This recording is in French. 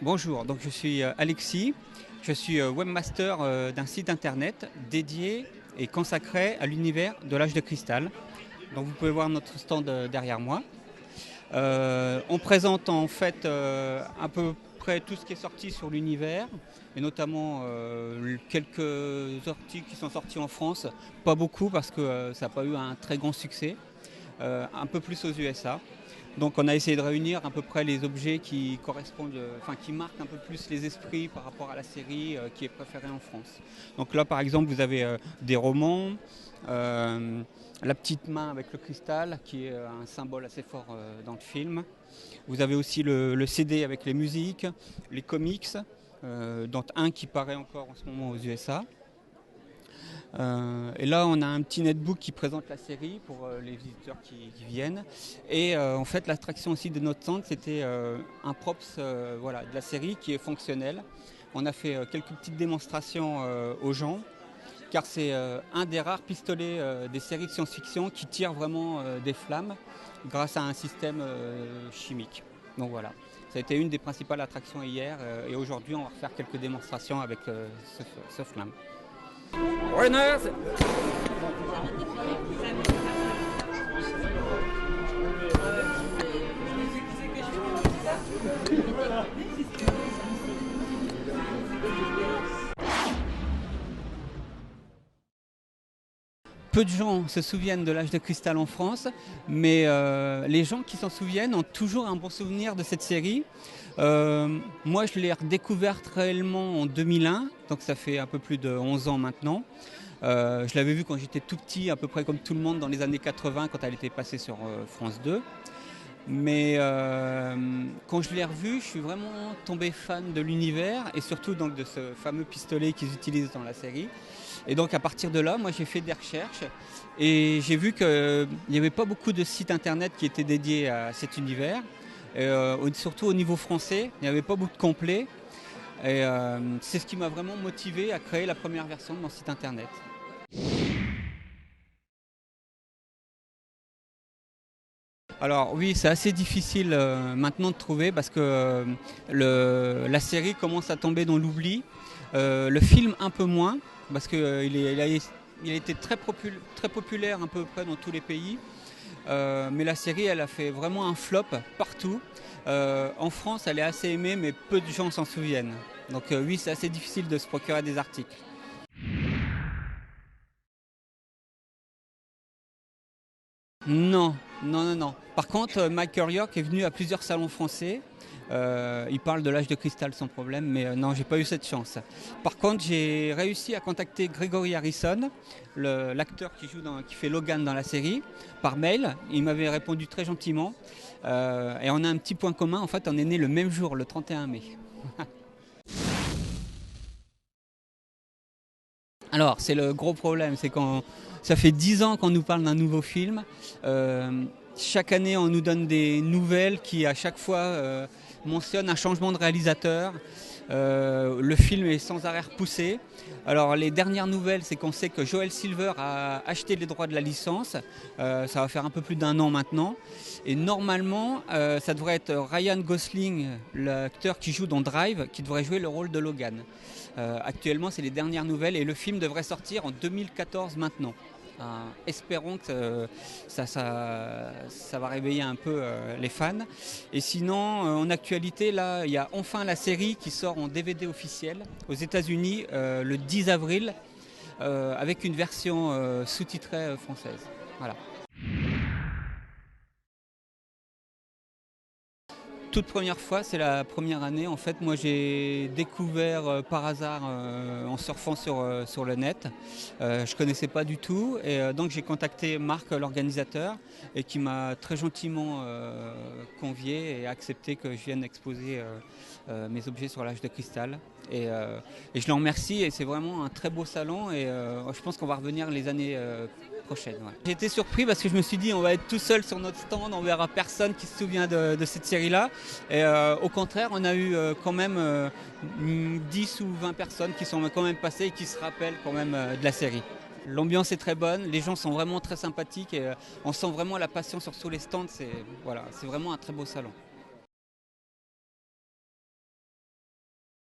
Bonjour, donc je suis Alexis, je suis webmaster d'un site internet dédié et consacré à l'univers de l'âge de cristal. Donc vous pouvez voir notre stand derrière moi. On présente en fait à peu près tout ce qui est sorti sur l'univers et notamment quelques articles qui sont sortis en France, pas beaucoup parce que ça n'a pas eu un très grand succès, un peu plus aux USA. Donc on a essayé de réunir à peu près les objets qui correspondent, qui marquent un peu plus les esprits par rapport à la série qui est préférée en France. Donc là par exemple vous avez des romans, la petite main avec le cristal qui est un symbole assez fort dans le film. Vous avez aussi le CD avec les musiques, les comics, dont un qui paraît encore en ce moment aux USA. Et là, on a un petit netbook qui présente la série pour les visiteurs qui viennent. Et en fait, l'attraction aussi de notre stand, c'était un props de la série qui est fonctionnel. On a fait quelques petites démonstrations aux gens, car c'est un des rares pistolets des séries de science-fiction qui tire vraiment des flammes grâce à un système chimique. Donc voilà, ça a été une des principales attractions hier. Et aujourd'hui, on va faire quelques démonstrations avec ce flamme. Winners! Peu de gens se souviennent de l'âge de cristal en France, mais les gens qui s'en souviennent ont toujours un bon souvenir de cette série. Moi, je l'ai redécouverte réellement en 2001, donc ça fait un peu plus de 11 ans maintenant. Je l'avais vue quand j'étais tout petit, à peu près comme tout le monde dans les années 80, quand elle était passée sur France 2. Mais quand je l'ai revue, je suis vraiment tombé fan de l'univers et surtout donc, de ce fameux pistolet qu'ils utilisent dans la série. Et donc à partir de là, moi j'ai fait des recherches et j'ai vu qu'il n'y avait pas beaucoup de sites internet qui étaient dédiés à cet univers. Et, surtout au niveau français, il n'y avait pas beaucoup de complets. Et c'est ce qui m'a vraiment motivé à créer la première version de mon site internet. Alors oui, c'est assez difficile maintenant de trouver parce que la série commence à tomber dans l'oubli. Le film un peu moins parce qu'il il a été très populaire à peu près dans tous les pays. Mais la série, elle a fait vraiment un flop partout. En France, elle est assez aimée, mais peu de gens s'en souviennent. Donc oui, c'est assez difficile de se procurer des articles. Non, non, non, non. Par contre, Michael York est venu à plusieurs salons français. Il parle de l'âge de cristal sans problème, mais non, j'ai pas eu cette chance. Par contre, j'ai réussi à contacter Gregory Harrison, l'acteur qui fait Logan dans la série, par mail. Il m'avait répondu très gentiment. Et on a un petit point commun, en fait, on est né le même jour, le 31 mai. Alors, c'est le gros problème, c'est quand ça fait 10 ans qu'on nous parle d'un nouveau film. Chaque année, on nous donne des nouvelles qui, à chaque fois, mentionnent un changement de réalisateur. Le film est sans arrêt repoussé. Alors, les dernières nouvelles, c'est qu'on sait que Joel Silver a acheté les droits de la licence. Ça va faire un peu plus d'1 an maintenant. Et normalement, ça devrait être Ryan Gosling, l'acteur qui joue dans Drive, qui devrait jouer le rôle de Logan. Actuellement, c'est les dernières nouvelles et le film devrait sortir en 2014 maintenant. Espérons que ça va réveiller un peu les fans. Et sinon, en actualité, là, il y a enfin la série qui sort en DVD officiel aux États-Unis le 10 avril avec une version sous-titrée française. Voilà. Toute première fois, c'est la première année. En fait, moi, j'ai découvert par hasard en surfant sur le net. Je connaissais pas du tout. Et donc, j'ai contacté Marc, l'organisateur, et qui m'a très gentiment convié et accepté que je vienne exposer mes objets sur l'âge de cristal. Et je l'en remercie. Et c'est vraiment un très beau salon. Et je pense qu'on va revenir les années prochaines. Ouais. J'ai été surpris parce que je me suis dit on va être tout seul sur notre stand, on verra personne qui se souvient de cette série-là. Et au contraire, on a eu quand même 10 ou 20 personnes qui sont quand même passées et qui se rappellent quand même de la série. L'ambiance est très bonne, les gens sont vraiment très sympathiques et on sent vraiment la passion sur tous les stands. C'est vraiment un très beau salon.